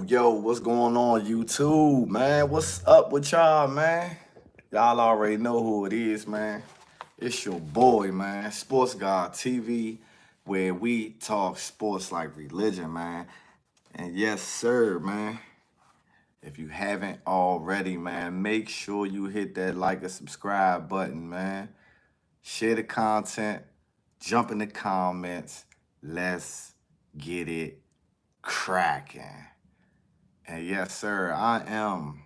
Yo, what's going on, YouTube, man? What's up with y'all, man? Y'all already know who it is, man. It's your boy, man, Sports God TV, where we talk sports like religion, man. And yes, sir, man. If you haven't already, man, make sure you hit that like and subscribe button, man. Share the content, jump in the comments. Let's get it cracking. And yes, sir, I am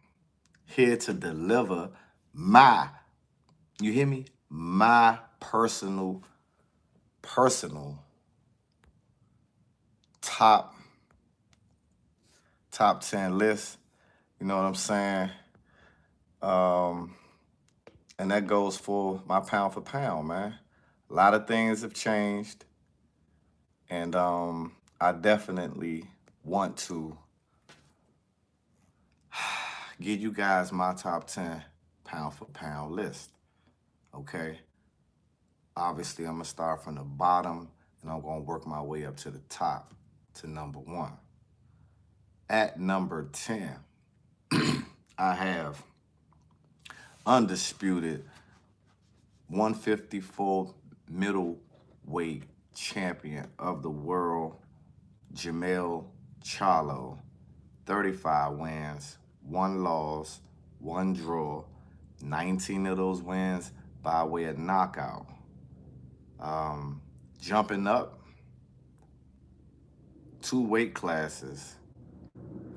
here to deliver my, you hear me? My personal top 10 list. You know what I'm saying? Um, and that goes for my pound for pound, man. A lot of things have changed. And I definitely want to give you guys my top 10 pound for pound list. Okay. Obviously, I'm going to start from the bottom and I'm going to work my way up to the top to number 1. At number 10, I have undisputed 154 middleweight champion of the world, Jermell Charlo. 35 wins, 1 loss, 1 draw, 19 of those wins by way of knockout. Jumping up 2 weight classes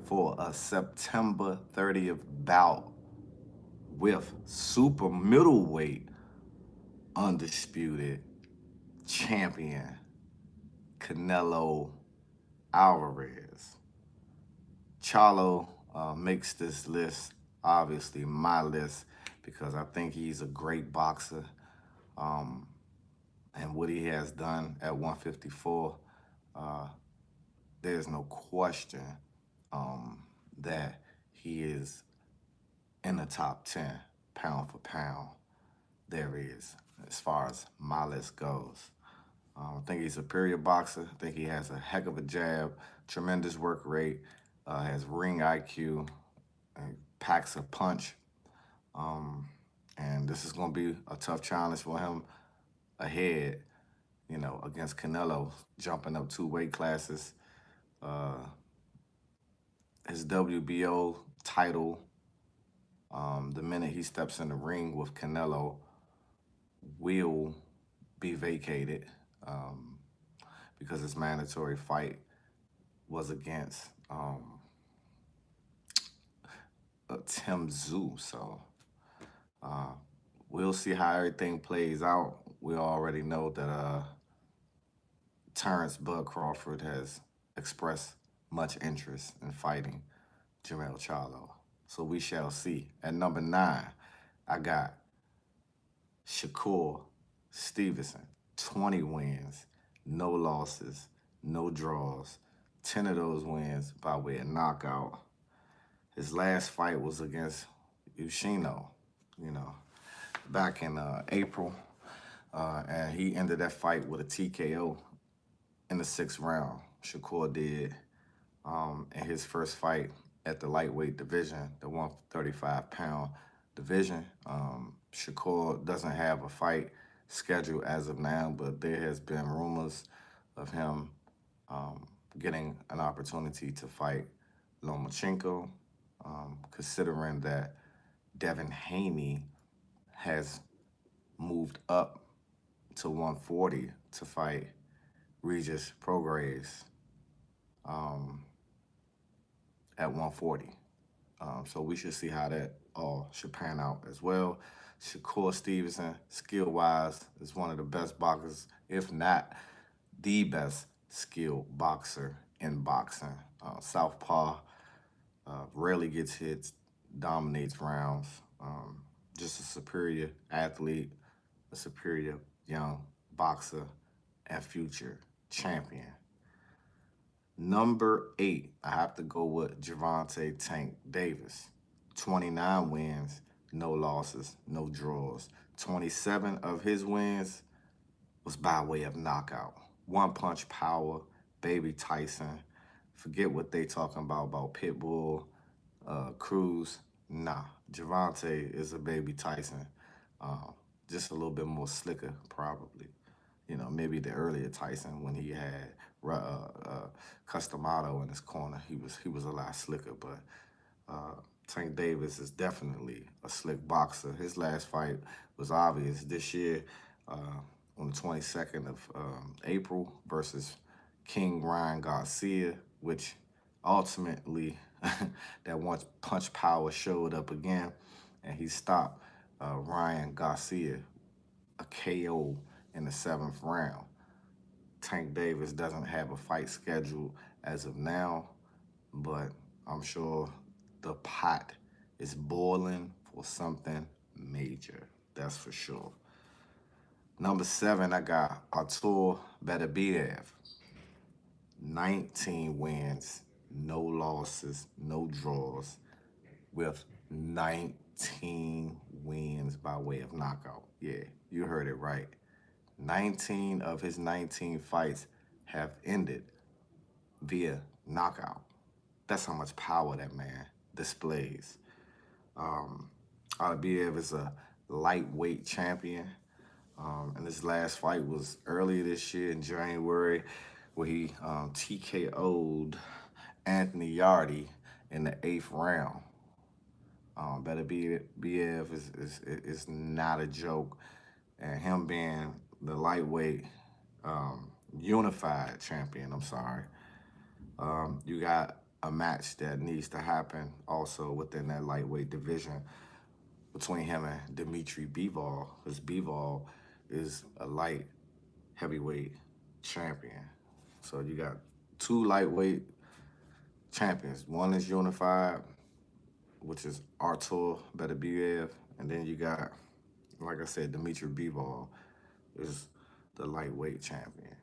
for a September 30th bout with super middleweight undisputed champion Canelo Alvarez. Charlo makes this list, obviously my list, because I think he's a great boxer. And what he has done at 154, there's no question that he is in the top 10 pound for pound there is, as far as my list goes. I think he's a superior boxer. I think he has a heck of a jab, tremendous work rate, has ring IQ, and packs a punch. And this is going to be a tough challenge for him ahead, you know, against Canelo, jumping up 2 weight classes. His WBO title, the minute he steps in the ring with Canelo, will be vacated because his mandatory fight was against Tim Tszyu. So we'll see how everything plays out. We already know that Terrence Bud Crawford has expressed much interest in fighting Jermell Charlo. So we shall see. At number 9, I got Shakur Stevenson. 20 wins, no losses, no draws. 10 of those wins by way of knockout. His last fight was against Yoshino, you know, back in April. And he ended that fight with a TKO in the 6th round. Shakur did. In his first fight at the lightweight division, the 135-pound division. Shakur doesn't have a fight scheduled as of now, but there has been rumors of him getting an opportunity to fight Lomachenko, considering that Devin Haney has moved up to 140 to fight Regis Prograis at 140. So we should see how that all should pan out as well. Shakur Stevenson, skill-wise, is one of the best boxers, if not the best skilled boxer in boxing. Southpaw, rarely gets hits, dominates rounds. Just a superior athlete, a superior young boxer, and future champion. Number 8, I have to go with Gervonta Tank Davis. 29 wins, no losses, no draws. 27 of his wins was by way of knockout. One punch power, Baby Tyson, Forget what they talking about Pitbull, Cruz. Nah, Javante is a baby Tyson. Um, just a little bit more slicker, probably. Maybe the earlier Tyson when he had Customato in his corner, he was a lot slicker. But uh, Tank Davis is definitely a slick boxer. His last fight was obvious this year on the 22nd of April versus King Ryan Garcia, which ultimately that once punch power showed up again, and he stopped Ryan Garcia a KO in the seventh round. Tank Davis doesn't have a fight scheduled as of now, but I'm sure the pot is boiling for something major. That's for sure. Number 7, I got Artur Beterbiev. 19 wins, no losses, no draws, with 19 wins by way of knockout. Yeah, you heard it right. 19 of his 19 fights have ended via knockout. That's how much power that man displays. Um, Alibiev is a lightweight champion. And his last fight was earlier this year in January, where he TKO'd Anthony Yarde in the 8th round. Beterbiev is not a joke, and him being the lightweight unified champion. I'm sorry. You got a match that needs to happen also within that lightweight division between him and Dimitri Bivol, because Bivol is a light heavyweight champion. So you got two lightweight champions. One is unified, which is Artur Beterbiev, and then you got, like I said, Dimitri Bivol is the lightweight champion.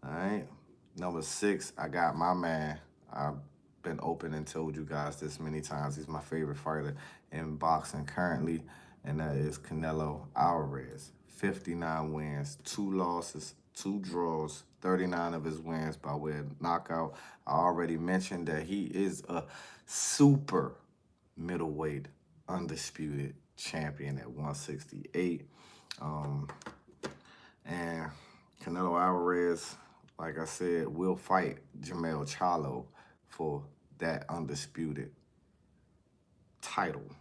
All right. Number 6, I got my man. I've been open and told you guys this many times. He's my favorite fighter in boxing currently, and that is Canelo Alvarez. 59 wins, 2 losses, 2 draws, 39 of his wins by way of knockout. I already mentioned that he is a super middleweight undisputed champion at 168. And Canelo Alvarez, like I said, will fight Jermell Charlo for that undisputed title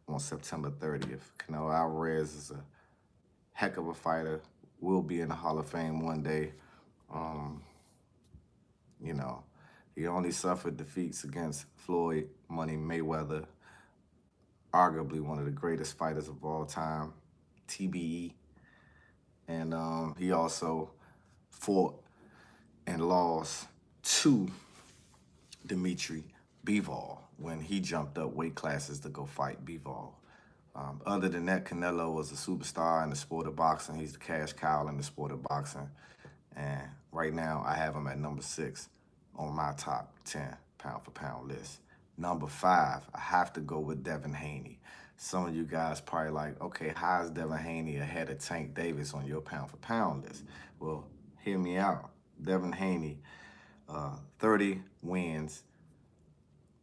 on September 30th. Canelo Alvarez is a heck of a fighter, will be in the Hall of Fame one day. Um, you know, he only suffered defeats against Floyd Money Mayweather, arguably one of the greatest fighters of all time, TBE. And he also fought and lost to Dimitri Bivol when he jumped up weight classes to go fight Bivol. Other than that, Canelo was a superstar in the sport of boxing. He's the cash cow in the sport of boxing. And right now, I have him at number 6 on my top 10 pound-for-pound list. Number 5, I have to go with Devin Haney. Some of you guys probably like, okay, how is Devin Haney ahead of Tank Davis on your pound-for-pound list? Well, hear me out. Devin Haney, 30 wins,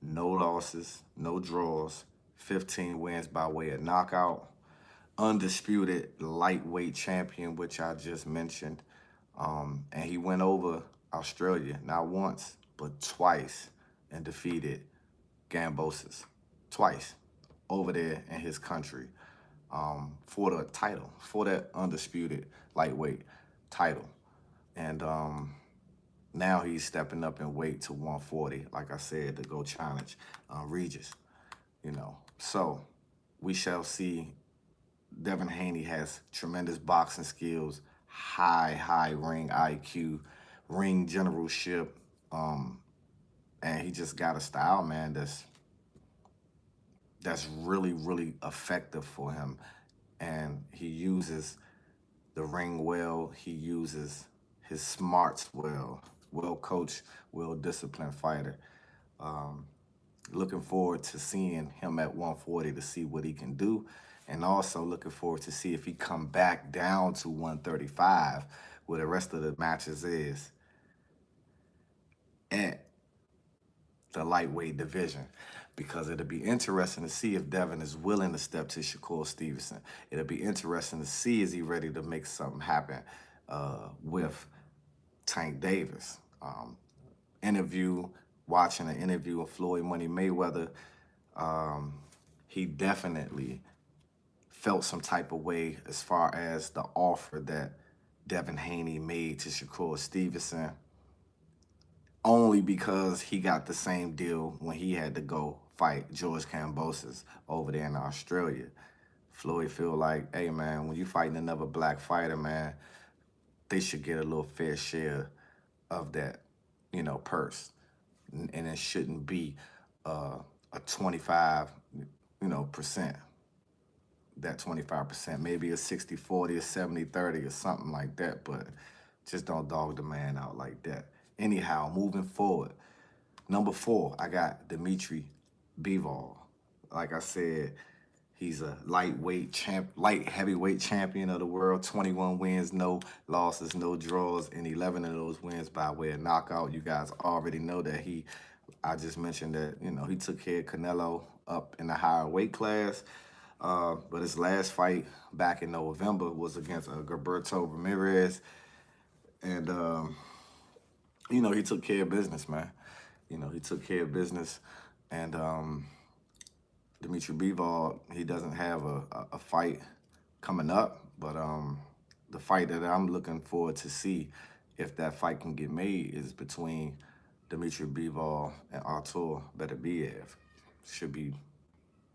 no losses, no draws, 15 wins by way of knockout, undisputed lightweight champion, which I just mentioned. And he went over Australia, not once, but twice, and defeated Gambosis. Twice over there in his country for the title, for that undisputed lightweight title. And now he's stepping up in weight to 140, like I said, to go challenge Regis. So we shall see. Devin Haney has tremendous boxing skills, high ring IQ, ring generalship, and he just got a style, man, that's really effective for him. And he uses the ring well. He uses his smarts well. Well-coached, well-disciplined fighter. Looking forward to seeing him at 140 to see what he can do. And also looking forward to see if he come back down to 135 where the rest of the matches is. at the lightweight division, because it'll be interesting to see if Devin is willing to step to Shakur Stevenson. It'll be interesting to see, is he ready to make something happen with Tank Davis. Interview, watching an interview of Floyd Money Mayweather, he definitely felt some type of way as far as the offer that Devin Haney made to Shakur Stevenson, only because he got the same deal when he had to go fight George Kambosos over there in Australia. Floyd feel like, hey man, when you fighting another black fighter, man, they should get a little fair share of that, purse. And it shouldn't be a 25, percent. That 25%, maybe a 60-40, a 70-30, or something like that, but just don't dog the man out like that. Anyhow, moving forward, number 4, I got Dimitri Bivol. Like I said, he's a light heavyweight champion of the world. 21 wins, no losses, no draws, and 11 of those wins by way of knockout. You guys already know that I just mentioned that, he took care of Canelo up in the higher weight class. But his last fight back in November was against Gilberto Ramirez. And, he took care of business, man. He took care of business. And Dimitri Bivol, he doesn't have a fight coming up. But the fight that I'm looking forward to see, if that fight can get made, is between Dimitri Bivol and Artur Beterbiev. Should be an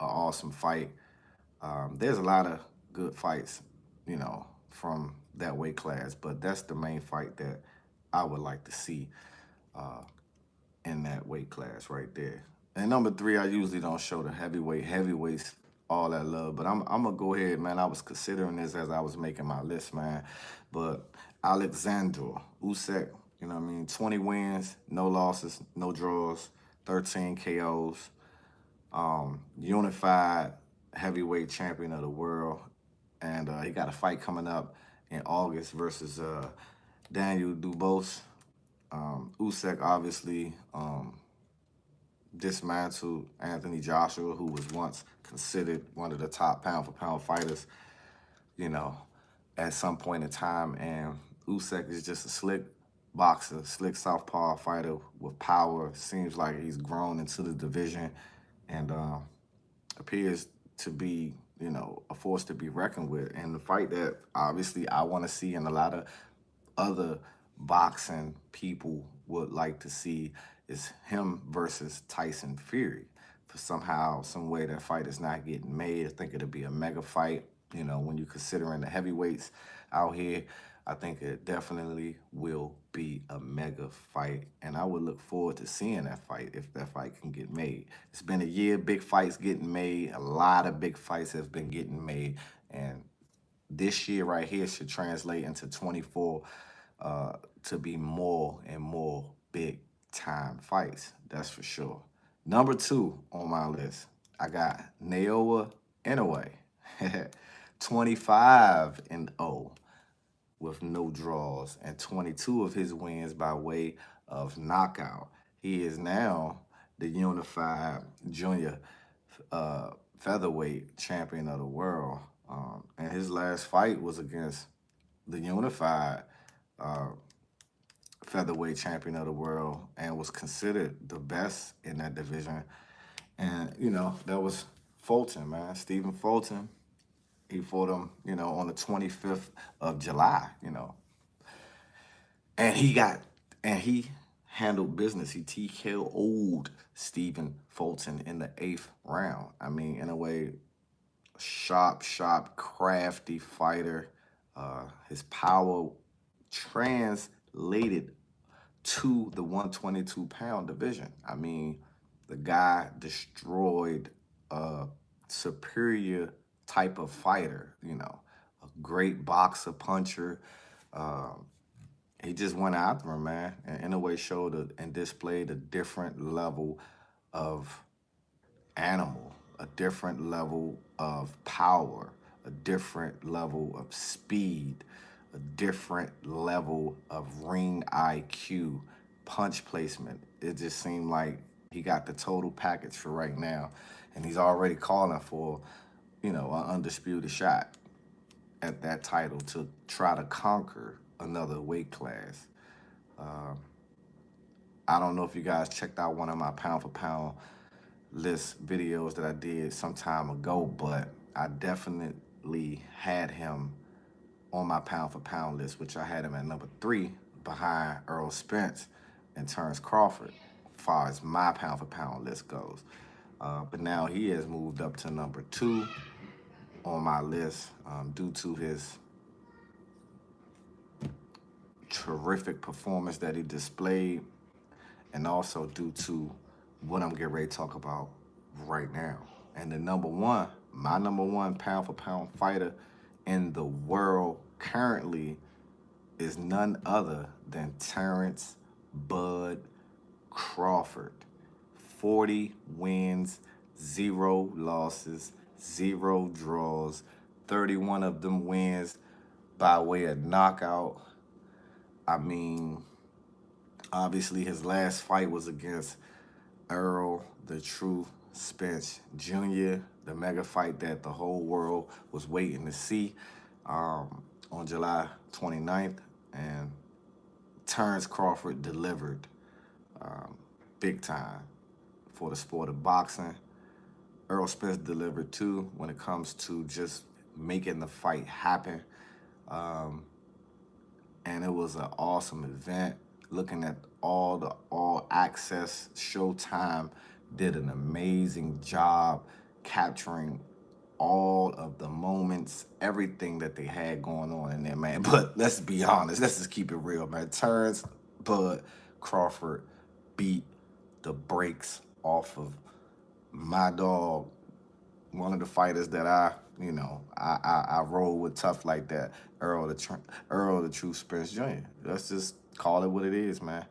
awesome fight. There's a lot of good fights, from that weight class, but that's the main fight that I would like to see in that weight class right there. And number 3, I usually don't show the heavyweights all that love, but I'm gonna go ahead, man. I was considering this as I was making my list, man. But Alexander Usyk, 20 wins, no losses, no draws, 13 KOs, unified heavyweight champion of the world, and he got a fight coming up in August versus Daniel Dubois. Usyk obviously dismantled Anthony Joshua, who was once considered one of the top pound-for-pound fighters, at some point in time. And Usyk is just a slick boxer, slick southpaw fighter with power. Seems like he's grown into the division and appears to be, a force to be reckoned with. And the fight that obviously I want to see, and a lot of other boxing people would like to see, is him versus Tyson Fury. For somehow, some way, that fight is not getting made. I think it'll be a mega fight. When you're considering the heavyweights out here, I think it definitely will be a mega fight, and I would look forward to seeing that fight if that fight can get made. It's been a year, big fights getting made. A lot of big fights have been getting made, and this year right here should translate into 24 to be more and more big time fights. That's for sure. Number 2 on my list, I got Naoya Inoue, 25-0 with no draws, and 22 of his wins by way of knockout. He is now the unified junior featherweight champion of the world. And his last fight was against the unified featherweight champion of the world, and was considered the best in that division. And, that was Fulton, man. Stephen Fulton. He fought him, on the 25th of July, And he handled business. He TKO'd Stephen Fulton in the 8th round. I mean, in a way, sharp, crafty fighter. His power translated to the 122-pound division. I mean, the guy destroyed a superior type of fighter, a great boxer, puncher. He just went after him, man, and in a way showed and displayed a different level of animal, a different level of power, a different level of speed, a different level of ring IQ, punch placement, it just seemed like he got the total package for right now, and he's already calling for, an undisputed shot at that title to try to conquer another weight class. Um, I don't know if you guys checked out one of my pound for pound list videos that I did some time ago, but I definitely had him on my pound for pound list, which I had him at number 3 behind Earl Spence and Terrence Crawford, as far as my pound for pound list goes. But now he has moved up to number 2 on my list due to his terrific performance that he displayed, and also due to what I'm getting ready to talk about right now. And the my number one pound for pound fighter in the world currently is none other than Terrence Bud Crawford. 40 wins, 0 losses, 0 draws, 31 of them wins by way of knockout. I mean, obviously his last fight was against Errol the True Spence Jr., the mega fight that the whole world was waiting to see on July 29th. And Terrence Crawford delivered big time for the sport of boxing. Errol Spence delivered too when it comes to just making the fight happen. And it was an awesome event. Looking at all the All Access, Showtime did an amazing job capturing all of the moments, everything that they had going on in there, man. But let's be honest, let's just keep it real, man. Terrence Bud Crawford beat the brakes off of my dog, one of the fighters that I roll with tough like that, Earl the True Spence Jr. Let's just call it what it is, man.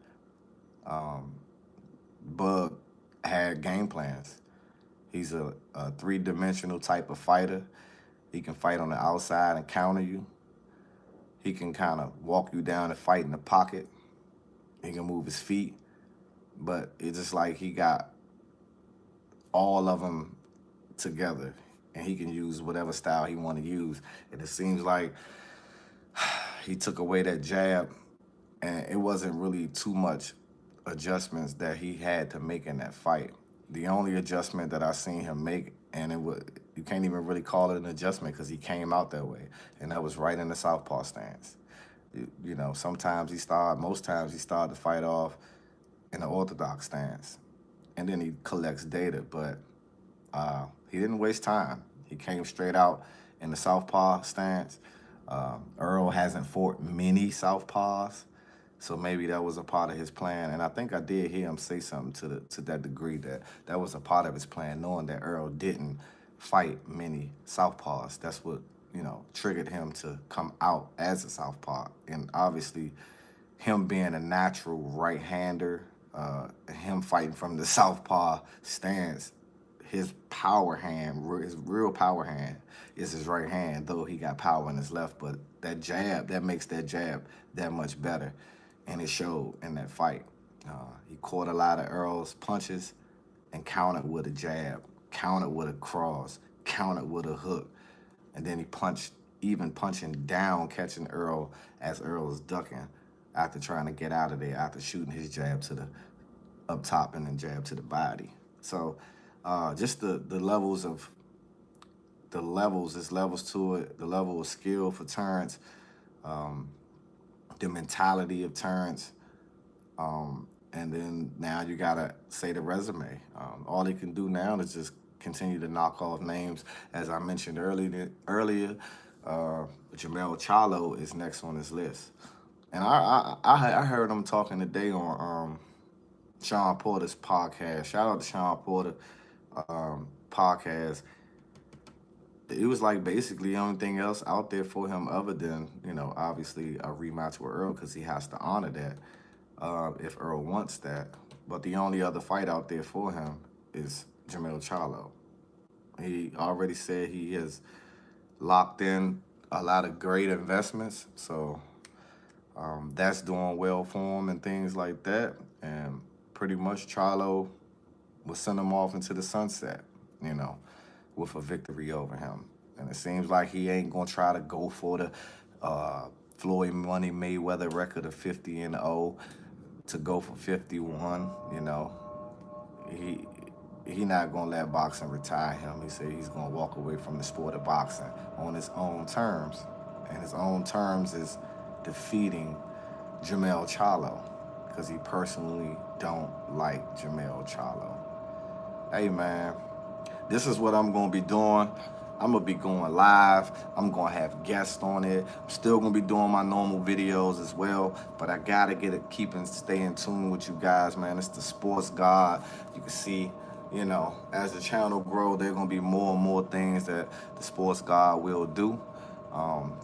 Bud had game plans. He's a 3-dimensional type of fighter. He can fight on the outside and counter you. He can kind of walk you down and fight in the pocket. He can move his feet. But it's just like he got all of them together, and he can use whatever style he want to use. And it seems like he took away that jab, and it wasn't really too much adjustments that he had to make in that fight. The only adjustment that I seen him make, and you can't even really call it an adjustment because he came out that way, and that was right in the southpaw stance. Most times he started the fight off in the orthodox stance, and then he collects data, but he didn't waste time. He came straight out in the southpaw stance. Earl hasn't fought many southpaws, so maybe that was a part of his plan. And I think I did hear him say something to that degree that was a part of his plan, knowing that Earl didn't fight many southpaws. That's what triggered him to come out as a southpaw. And obviously, him being a natural right-hander, him fighting from the southpaw stance, his power hand, his real power hand, is his right hand, though he got power in his left. But that jab, that makes that jab that much better. And it showed in that fight. He caught a lot of Earl's punches and countered with a jab, countered with a cross, countered with a hook. And then he punching down, catching Earl as Earl was ducking after trying to get out of there, after shooting his jab to the up top and then jab to the body. So just the levels there's levels to it, the level of skill for Terrence, the mentality of Terrence, and then now you gotta say the resume. All he can do now is just continue to knock off names. As I mentioned earlier, Jermell Charlo is next on his list. And I heard him talking today on Sean Porter's podcast. Shout out to Sean Porter podcast. It was like basically the only thing else out there for him other than, obviously a rematch with Earl, because he has to honor that if Earl wants that. But the only other fight out there for him is Jermell Charlo. He already said he has locked in a lot of great investments, so that's doing well for him and things like that. And pretty much Charlo will send him off into the sunset, you know, with a victory over him. And it seems like he ain't gonna try to go for the Floyd Money Mayweather record of 50-0 to go for 51. You know, he he not gonna let boxing retire him. He said he's gonna walk away from the sport of boxing on his own terms, and his own terms is defeating Jermell Charlo, because he personally don't like Jermell Charlo. Hey man, this is what I'm gonna be doing. I'm gonna be going live. I'm gonna have guests on it. I'm still gonna be doing my normal videos as well, but I gotta get it, stay in tune with you guys, man. It's the Sports God. You can see, you know, as the channel grows, there are gonna be more and more things that the Sports God will do.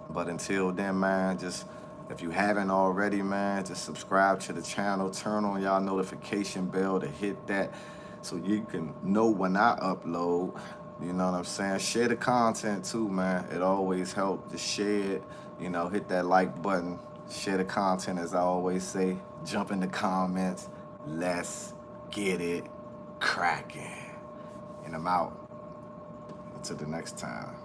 But until then, man, just if you haven't already, man, just subscribe to the channel, turn on y'all notification bell to hit that so you can know when I upload. You know what I'm saying? Share the content too, man. It always helps. Just share it, you know, hit that like button. Share the content, as I always say. Jump in the comments. Let's get it cracking. And I'm out. Until the next time.